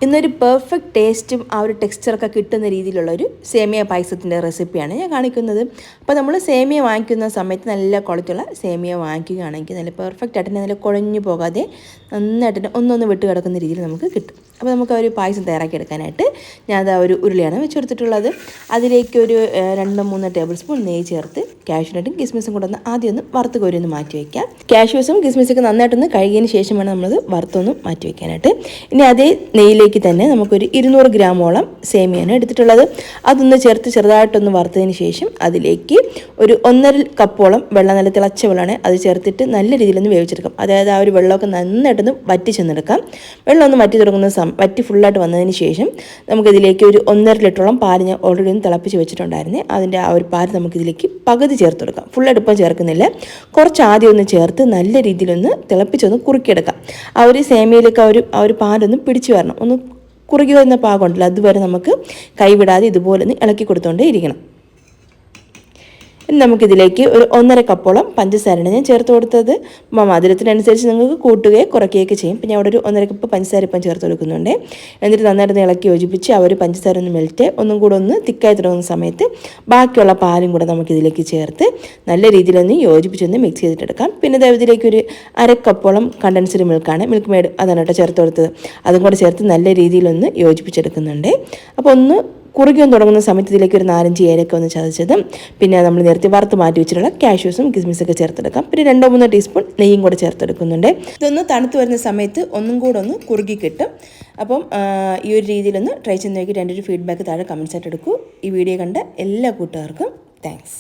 ഇന്നൊരു പെർഫെക്റ്റ് ടേസ്റ്റും ആ ഒരു ടെക്സ്ചറൊക്കെ കിട്ടുന്ന രീതിയിലുള്ളൊരു സേമിയ പായസത്തിൻ്റെ റെസിപ്പിയാണ് ഞാൻ കാണിക്കുന്നത്. അപ്പോൾ നമ്മൾ സേമിയ വാങ്ങിക്കുന്ന സമയത്ത് നല്ല ക്വാളിറ്റിയുള്ള സേമിയ വാങ്ങിക്കുകയാണെങ്കിൽ നല്ല പെർഫെക്റ്റ് ആയിട്ട് നല്ല കുഴഞ്ഞു പോകാതെ നന്നായിട്ട് ഒന്നൊന്ന് വിട്ട് കിടക്കുന്ന രീതിയിൽ നമുക്ക് കിട്ടും. അപ്പോൾ നമുക്ക് ആ ഒരു പായസം തയ്യാറാക്കി എടുക്കാനായിട്ട് ഞാൻ അത് ഒരു ഉരുളിയാണ് വെച്ചെടുത്തിട്ടുള്ളത്. അതിലേക്ക് ഒരു 2-3 ടേബിൾ സ്പൂൺ നെയ്യ് ചേർത്ത് കാഷ്യൂനട്ടും കിസ്മിസും കൂടെ ആദ്യം ഒന്ന് വറുത്ത് കോരി ഒന്ന് മാറ്റി വയ്ക്കാം. കാഷ്യൂസും കിസ്മിസൊക്കെ നന്നായിട്ടൊന്ന് കഴുകിയതിന് ശേഷം വേണം നമ്മളത് വറുത്തൊന്ന് മാറ്റി വയ്ക്കാനായിട്ട്. ഇനി അതേ നെയ്യിലേക്ക് തന്നെ നമുക്കൊരു 200 ഗ്രാമോളം സേമിയാണ് എടുത്തിട്ടുള്ളത്. അതൊന്ന് ചേർത്ത് ചെറുതായിട്ടൊന്ന് വറുത്തതിന് ശേഷം അതിലേക്ക് ഒരു 1.5 കപ്പോളം വെള്ളം, നല്ല തിളച്ച വെള്ളമാണ്, അത് ചേർത്തിട്ട് നല്ല രീതിയിലൊന്ന് വേവിച്ചെടുക്കാം. അതായത് ആ ഒരു വെള്ളമൊക്കെ നന്നായിട്ടൊന്ന് വറ്റി ചെന്നെടുക്കാം. വെള്ളം ഒന്ന് വറ്റി തുടങ്ങുന്ന വറ്റി ഫുള്ളായിട്ട് വന്നതിന് ശേഷം നമുക്കിതിലേക്ക് ഒരു 1.5 ലിറ്ററോളം പാല് ഞാൻ ഓൾറെഡി ഒന്ന് തിളപ്പിച്ച് വെച്ചിട്ടുണ്ടായിരുന്നു. അതിൻ്റെ ആ ഒരു പാല് നമുക്കിതിലേക്ക് പകുതി ചേർത്ത് കൊടുക്കാം. ഫുള്ളടുപ്പം ചേർക്കുന്നില്ല, കുറച്ച് ആദ്യം ഒന്ന് ചേർത്ത് നല്ല രീതിയിലൊന്ന് തിളപ്പിച്ചൊന്ന് കുറുക്കിയെടുക്കാം. ആ ഒരു സേമിയയിലേക്ക് ആ ഒരു പാലൊന്ന് പിടിച്ചു വരണം, ഒന്ന് കുറുകി വരുന്ന പാകമുണ്ടല്ലോ, അതുവരെ നമുക്ക് കൈവിടാതെ ഇതുപോലെ ഒന്ന് ഇളക്കി കൊടുത്തുകൊണ്ടേ ഇരിക്കണം. ഇനി നമുക്കിതിലേക്ക് ഒരു 1.5 കപ്പോളം പഞ്ചസാരയാണ് ഞാൻ ചേർത്ത് കൊടുത്തത്. മധുരത്തിനനുസരിച്ച് നിങ്ങൾക്ക് കൂട്ടുകയോ കുറയ്ക്കുകയൊക്കെ ചെയ്യും. പിന്നെ അവിടെ ഒരു 1.5 കപ്പ് പഞ്ചസാര ഇപ്പം ചേർത്ത് കൊടുക്കുന്നുണ്ട്. എന്നിട്ട് നന്നായിട്ട് ഇളക്കി യോജിപ്പിച്ച് ആ ഒരു പഞ്ചസാര ഒന്ന് മെൽറ്റ് ഒന്നും കൂടെ ഒന്ന് തിക്കായി തുടങ്ങുന്ന സമയത്ത് ബാക്കിയുള്ള പാലും കൂടെ നമുക്കിതിലേക്ക് ചേർത്ത് നല്ല രീതിയിലൊന്ന് യോജിപ്പിച്ചൊന്ന് മിക്സ് ചെയ്തിട്ടെടുക്കാം. പിന്നെ ഇതിലേക്ക് ഒരു 1/2 കപ്പോളം കണ്ടൻസ്ഡ് മിൽക്ക് മെയ്ഡ് അതാണ് കേട്ടോ ചേർത്ത് കൊടുത്തത്. അതും കൂടെ ചേർത്ത് നല്ല രീതിയിലൊന്ന് യോജിപ്പിച്ചെടുക്കുന്നുണ്ട്. അപ്പോൾ ഒന്ന് കുറുകിയൊന്ന് തുടങ്ങുന്ന സമയത്ത് ഇതിലേക്ക് ഒരു 4-5 ഏലക്ക ഒന്ന് ചതച്ചതും പിന്നെ നമ്മൾ നേരത്തെ വറുത്ത് മാറ്റി വെച്ചിട്ടുള്ള കാഷ്യൂസും കിസ്മിസൊക്കെ ചേർത്തെടുക്കാം. പിന്നെ 2-3 ടീസ്പൂൺ നെയ്യും കൂടെ ചേർത്തെടുക്കുന്നുണ്ട്. ഇതൊന്ന് തണുത്ത് വരുന്ന സമയത്ത് ഒന്നും കൂടെ ഒന്ന് കുറുകി കിട്ടും. അപ്പം ഈ ഒരു രീതിയിലൊന്ന് ട്രൈ ചെയ്ത് നോക്കിയിട്ട് എൻ്റെ ഒരു ഫീഡ്ബാക്ക് താഴെ കമൻസ് ആയിട്ട് എടുക്കൂ. ഈ വീഡിയോ കണ്ട എല്ലാ കൂട്ടുകാർക്കും താങ്ക്സ്.